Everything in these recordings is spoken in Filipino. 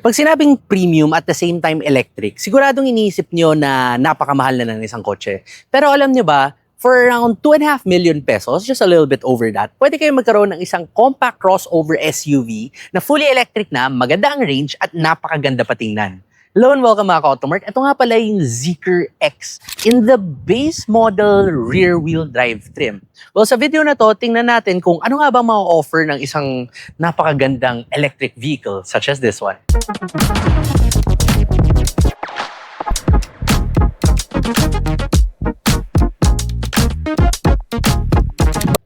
Pag sinabing premium at the same time electric, siguradong iniisip nyo na napakamahal na ng isang kotse. Pero alam nyo ba, for around 2.5 million pesos, just a little bit over that, pwede kayo magkaroon ng isang compact crossover SUV na fully electric na, maganda ang range at napakaganda patingnan. Hello and welcome mga ka-Automark. Ito nga pala yung Zeekr X in the base model rear-wheel drive trim. Well, sa video na to, tingnan natin kung ano nga ba ma-offer ng isang napakagandang electric vehicle such as this one.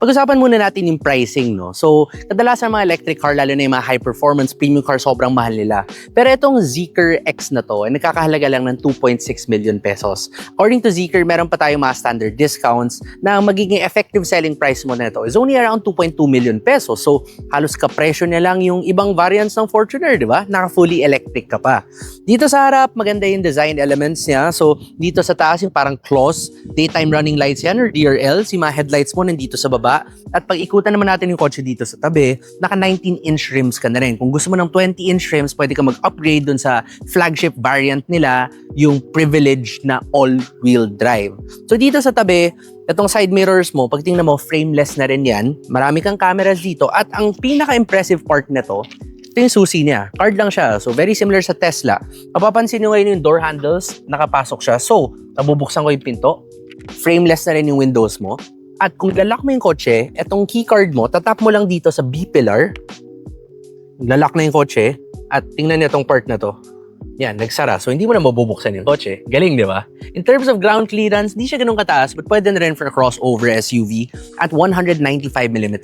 Pag-usapan muna natin yung pricing, no? So, kadalasan mga electric car, lalo na yung mga high-performance premium car, sobrang mahal nila. Pero itong Zeekr X na to, ay nagkakahalaga lang ng 2.6 million pesos. According to Zeekr, meron pa tayong mga standard discounts na magiging effective selling price mo na ito is only around 2.2 million pesos. So, halos kapresyo niya lang yung ibang variants ng Fortuner, di ba? Naka-fully electric ka pa. Dito sa harap, maganda yung design elements niya. So, dito sa taas, yung parang close, daytime running lights yan or DRLs. Yung mga headlights mo nandito sa baba. At pag ikutan naman natin yung kotse dito sa tabi, naka 19-inch rims ka na rin. Kung gusto mo ng 20-inch rims, pwede ka mag-upgrade dun sa flagship variant nila, yung privilege na all-wheel drive. So dito sa tabi, itong side mirrors mo, pag tingnan mo, frameless na rin yan. Marami kang cameras dito. At ang pinaka-impressive part nito, ito yung susi niya. Card lang siya. So very similar sa Tesla. Mapapansin nyo ngayon yung door handles, nakapasok siya. So, nabubuksan ko yung pinto. Frameless na rin yung windows mo. At kung lalak mo yung kotse, etong keycard mo, tatap mo lang dito sa B-pillar. Lalak na yung kotse. At tingnan niyo itong part na to. Yan, nagsara. So, hindi mo na mabubuksan yung kotse. Galing, di ba? In terms of ground clearance, di siya ganun kataas, but pwede na rin for a crossover SUV at 195mm.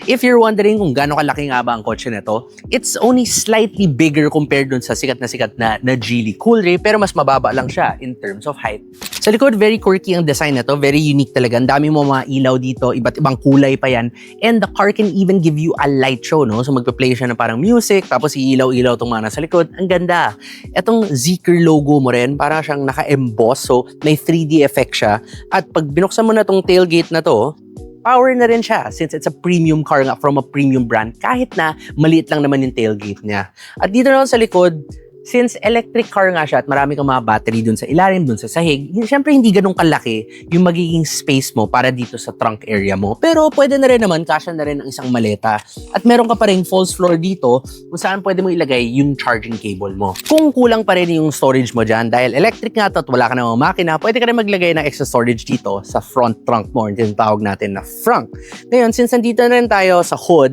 If you're wondering kung gaano kalaki nga ba ang kotse na to, it's only slightly bigger compared dun sa sikat na Geely Coolray, pero mas mababa lang siya in terms of height. Sa likod, very quirky ang design na to. Very unique talaga. Ang dami mo mga ilaw dito, iba't ibang kulay pa yan. And the car can even give you a light show, no? So, magpa-play siya ng parang music, tapos iilaw-ilaw itong mga nasa likod. Ang ganda. Etong Zeekr logo mo rin, parang siyang naka-emboss. So, may 3D effect siya. At pag binuksan mo na tong tailgate na to, power na rin siya since it's a premium car nga from a premium brand kahit na maliit lang naman yung tailgate niya. At dito naman sa likod, since electric car nga siya at marami kang mga battery dun sa ilalim, dun sa sahig, syempre hindi ganun kalaki yung magiging space mo para dito sa trunk area mo. Pero pwede na rin naman, kasya na rin ang isang maleta. At meron ka pa rin false floor dito kung saan pwede mo ilagay yung charging cable mo. Kung kulang pa rin yung storage mo dyan, dahil electric nga to at wala ka namang makina, pwede ka rin maglagay ng extra storage dito sa front trunk mo, yung tawag natin na frunk. Ngayon, since nandito na rin tayo sa hood,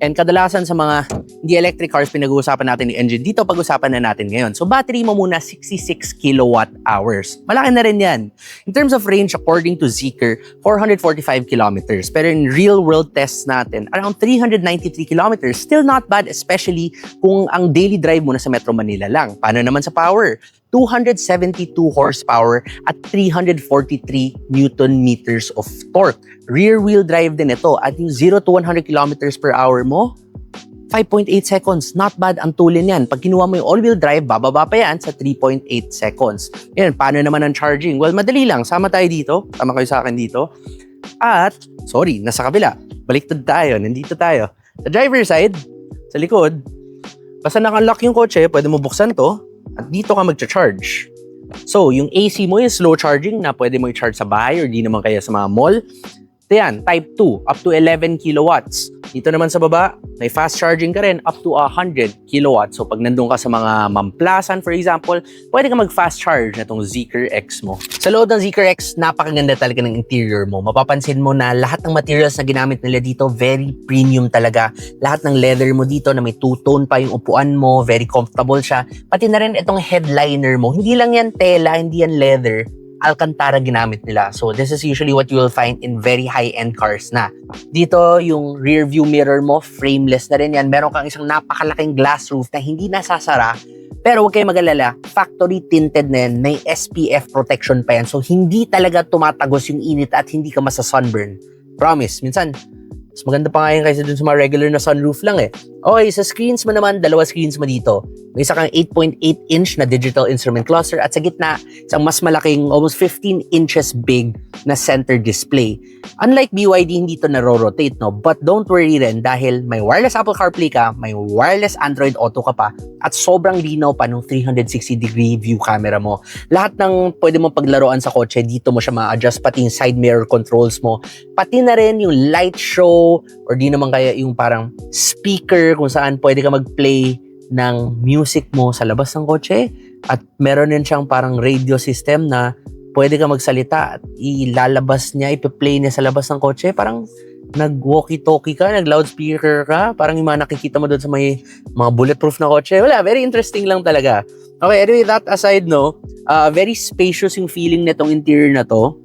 and kadalasan sa mga hindi electric cars, pinag-uusapan natin yung engine. Dito pag-usapan na natin ngayon. So battery mo muna 66 kilowatt hours. Malaki na rin yan. In terms of range, according to Zeekr, 445 kilometers. Pero in real world tests natin, around 393 kilometers. Still not bad, especially kung ang daily drive mo na sa Metro Manila lang. Paano naman sa power? 272 horsepower at 343 Newton meters of torque. Rear-wheel drive din ito at yung 0 to 100 kilometers per hour mo, 5.8 seconds. Not bad ang tulin yan. Pag kinuha mo yung all-wheel drive, bababa pa yan sa 3.8 seconds. Yan, paano naman ang charging? Well, madali lang. Sama tayo dito. Tama kayo sa akin dito. At, sorry, nasa kabila. Baliktad tayo. Nandito tayo. Sa driver side, sa likod, basta naka-lock yung kotse, pwede mo buksan to. At dito ka magcha-charge. So, yung AC mo yung slow charging na pwede mo i-charge sa bahay or di naman kaya sa mga mall. Ito yan, type 2, up to 11 kilowatts. Dito naman sa baba, may fast charging ka rin, up to 100 kilowatts. So, pag nandun ka sa mga mamplasan, for example, pwede ka mag-fast charge na itong Zeekr X mo. Sa loob ng Zeekr X, napakaganda talaga ng interior mo. Mapapansin mo na lahat ng materials na ginamit nila dito, very premium talaga. Lahat ng leather mo dito na may two-tone pa yung upuan mo, very comfortable siya. Pati na rin itong headliner mo. Hindi lang yan tela, hindi yan leather. Alcantara ginamit nila. So, this is usually what you will find in very high-end cars na. Dito, yung rear view mirror mo, frameless na rin yan. Meron kang isang napakalaking glass roof na hindi nasasara. Pero huwag kayo mag-alala, factory tinted na yan, may SPF protection pa yan. So, hindi talaga tumatagos yung init at hindi ka masa-sunburn. Promise. Minsan, mas maganda pa nga yan kaysa dun sa mga regular na sunroof lang eh. Okay, sa screens mo naman, dalawa screens mo dito. May isa kang 8.8-inch na digital instrument cluster at sa gitna, isang mas malaking, almost 15 inches big na center display. Unlike BYD, hindi ito naro-rotate, no? But don't worry rin dahil may wireless Apple CarPlay ka, may wireless Android Auto ka pa, at sobrang linaw pa ng 360-degree view camera mo. Lahat ng pwede mong paglaruan sa kotse, dito mo siya ma-adjust, pati yung side mirror controls mo, pati na rin yung light show, or di naman kaya yung parang speaker kung saan pwede ka mag-play ng music mo sa labas ng kotse. At meron din siyang parang radio system na pwede ka magsalita at ilalabas niya, ipi-play niya sa labas ng kotse. Parang nag-walkie-talkie ka, nag-loudspeaker ka. Parang yung mga nakikita mo doon sa may mga bulletproof na kotse. Wala, very interesting lang talaga. Okay, anyway, that aside, no, very spacious yung feeling nitong interior na to.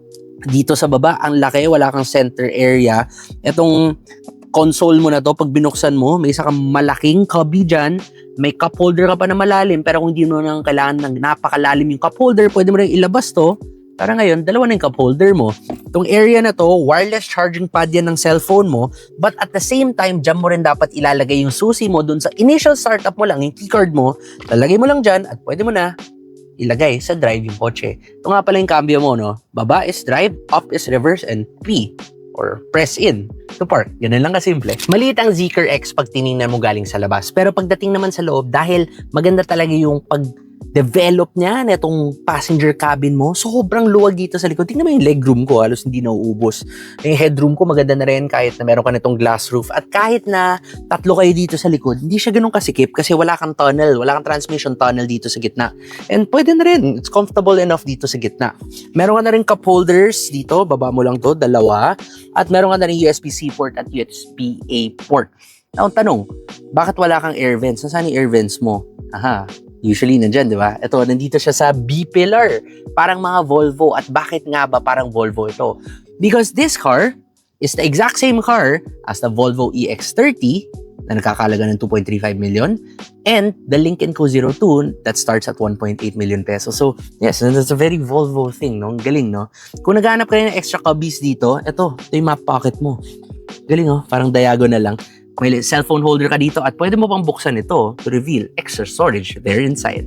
Dito sa baba, ang laki, wala kang center area. Itong console mo na to, pag binuksan mo, may isa kang malaking cubby dyan, may cup holder ka pa na malalim, pero kung hindi mo nang kailangan ng napakalalim yung cup holder, pwede mo rin ilabas to. Para ngayon, dalawa na yung cup holder mo. Itong area na to, wireless charging pad yan ng cellphone mo, but at the same time, dyan mo rin dapat ilalagay yung susi mo dun sa initial startup mo lang, yung keycard mo, lalagay mo lang dyan at pwede mo na ilagay sa drive yung kotse. Ito nga pala yung cambio mo, no? Baba is drive, up is reverse, and P or press in to park. Ganun lang kasimple. Maliit ang Zeekr X pag tiningnan mo galing sa labas. Pero pagdating naman sa loob, dahil maganda talaga yung pag-develop niya na itong passenger cabin mo, sobrang luwag dito sa likod. Tingnan mo yung legroom ko, halos hindi nauubos. Yung headroom ko maganda na rin kahit na meron ka nitong glass roof. At kahit na tatlo kayo dito sa likod, hindi siya ganun kasikip kasi wala kang tunnel, wala kang transmission tunnel dito sa gitna. And pwede na rin, it's comfortable enough dito sa gitna. Meron ka na rin cup holders dito, baba mo lang to, dalawa. At meron ka na rin USB-C port at USB-A port. Now, ang tanong, bakit wala kang air vents? Nasaan yung air vents mo? Aha, usually nandyan, di ba? Ito, nandito siya sa B-pillar. Parang mga Volvo. At bakit nga ba parang Volvo ito? Because this car is the exact same car as the Volvo EX30 na nakakalaga ng 2.35 million and the Lincoln Co-02 that starts at 1.8 million pesos. So, yes, that's a very Volvo thing, no? Galing, no? Kung naghanap kayo ng extra cubbies dito, ito yung map pocket mo. Galing, no? Parang diagonal lang. May cellphone holder ka dito at pwede mo pang buksan ito to reveal extra storage there inside.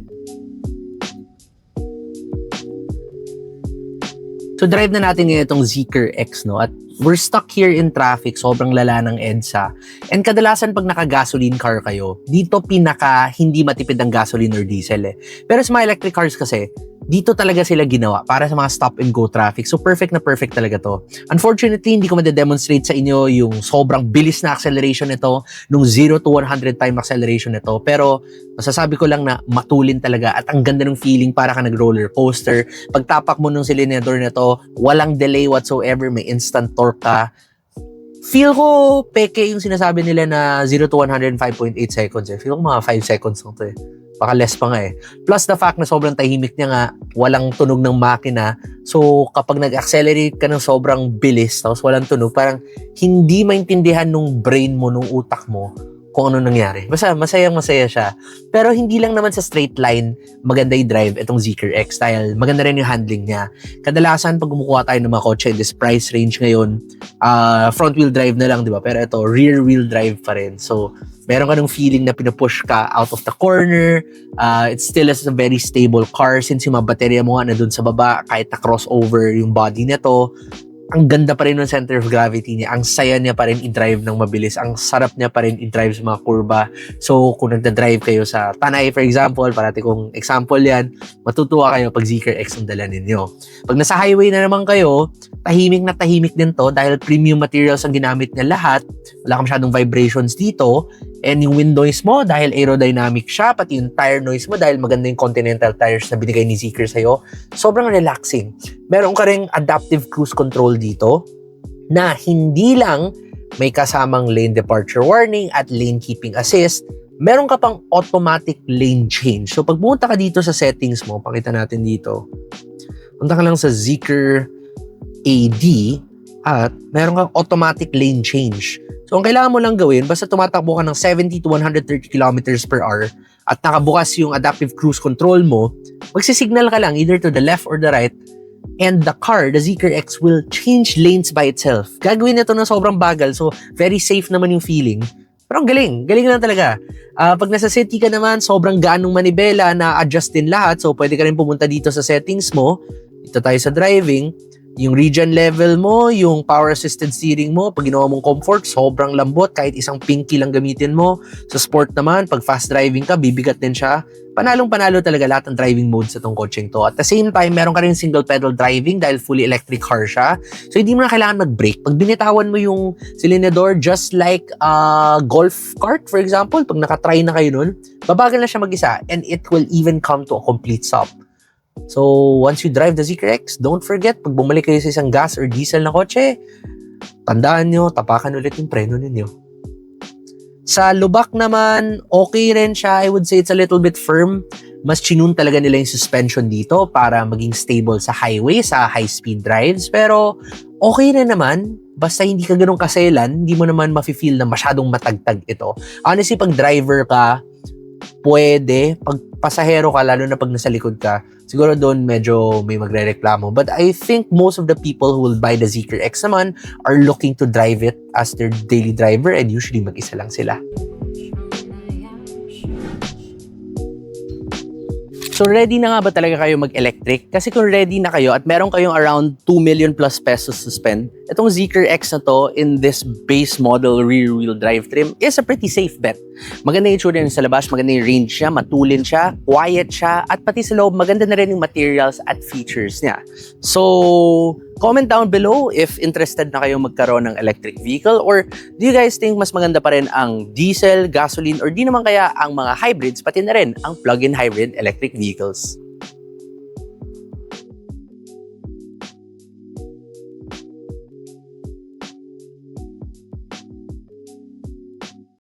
So drive na natin ngayon itong Zeekr X, no? At we're stuck here in traffic, sobrang lala ng EDSA. And kadalasan pag naka-gasoline car kayo, dito pinaka hindi matipid ang gasoline or diesel eh. Pero sa mga electric cars kasi, dito talaga sila ginawa para sa mga stop and go traffic. So perfect na perfect talaga to. Unfortunately, hindi ko ma-demonstrate sa inyo yung sobrang bilis na acceleration nito, nung 0 to 100 time acceleration nito. Pero masasabi ko lang na matulin talaga at ang ganda ng feeling para ka nag-roller coaster. Pagtapak mo ng silinador nito, walang delay whatsoever, may instant torque ka. Feel ko peke yung sinasabi nila na 0 to 100 5.8 seconds eh. Feel ko mga 5 seconds lang to eh. Baka less pa nga eh. Plus the fact na sobrang tahimik niya nga, walang tunog ng makina. So kapag nag-accelerate ka ng sobrang bilis, tapos walang tunog, parang hindi maintindihan nung brain mo, nung utak mo, kung ano nangyari. Basta masayang-masaya siya. Pero hindi lang naman sa straight line maganda yung drive itong Zeekr X dahil maganda rin yung handling niya. Kadalasan pag kumukuha tayo ng mga kotse in this price range ngayon, front wheel drive na lang, di ba? Pero ito, rear wheel drive pa rin. So, meron ka ng feeling na pinupush ka out of the corner. It still is a very stable car since yung mga baterya mo nga na dun sa baba, kahit na crossover yung body nito. Ang ganda pa rin ng center of gravity niya. Ang saya niya pa rin i-drive ng mabilis. Ang sarap niya pa rin i-drive sa mga kurba. So, kung nagda-drive kayo sa Tanay, for example, parati kong example yan, matutuwa kayo pag Zeekr X ang dala ninyo. Pag nasa highway na naman kayo, tahimik din to dahil premium materials ang ginamit niya lahat. Wala ka masyadong vibrations dito. And yung wind noise mo, dahil aerodynamic siya, pati yung tire noise mo, dahil maganda yung Continental tires na binigay ni Zeekr sa'yo, sobrang relaxing. Meron ka ring adaptive cruise control dito na hindi lang may kasamang lane departure warning at lane keeping assist, meron ka pang automatic lane change. So pag pumunta ka dito sa settings mo, pakita natin dito. Punta ka lang sa Zeekr AD at meron kang automatic lane change. So, ang kailangan mo lang gawin, basta tumatakbo ka ng 70 to 130 kilometers per hour at nakabukas yung adaptive cruise control mo, magsisignal ka lang either to the left or the right and the car, the Zeekr X, will change lanes by itself. Gagawin nito ng sobrang bagal, so very safe naman yung feeling. Pero ang galing. Galing lang talaga. Pag nasa city ka naman, sobrang ganong manibela na adjust din lahat. So, pwede ka rin pumunta dito sa settings mo. Dito tayo sa driving. Yung region level mo, yung power assisted steering mo, pag ginawa mong comfort, sobrang lambot. Kahit isang pinky lang gamitin mo. Sa sport naman, pag fast driving ka, bibigat din siya. Panalong-panalo talaga lahat ng driving modes sa tong kotseng to. At the same time, meron ka rin single pedal driving dahil fully electric car siya. So, hindi mo na kailangan mag-brake. Pag binitawan mo yung silinador, just like golf cart, for example, pag nakatry na kayo nun, babagal na siya mag-isa and it will even come to a complete stop. So, once you drive the Zeekr X, don't forget, pag bumalik kayo sa isang gas or diesel na kotse, tandaan nyo, tapakan ulit yung preno ninyo. Sa lubak naman, okay rin siya. I would say it's a little bit firm. Mas chinun talaga nila yung suspension dito para maging stable sa highway, sa high-speed drives. Pero okay rin naman. Basta hindi ka ganun kaselan, hindi mo naman mafe-feel na masyadong matagtag ito. Honestly, pag driver ka, pwede. Pag pasahero ka, lalo na pag nasa likod ka, siguro doon medyo may magre-reklamo. But I think most of the people who will buy the Zeekr X naman are looking to drive it as their daily driver and usually mag-isa lang sila. So ready na nga ba talaga kayo mag-electric? Kasi kung ready na kayo at meron kayong around 2 million plus pesos to spend, itong Zeekr X na to in this base model rear-wheel drive trim is a pretty safe bet. Maganda yung itsura niya sa labas, maganda yung range niya, matulin siya, quiet siya, at pati sa loob, maganda na rin yung materials at features niya. So, comment down below if interested na kayo magkaroon ng electric vehicle or do you guys think mas maganda pa rin ang diesel, gasoline, or di naman kaya ang mga hybrids, pati na rin ang plug-in hybrid electric vehicles.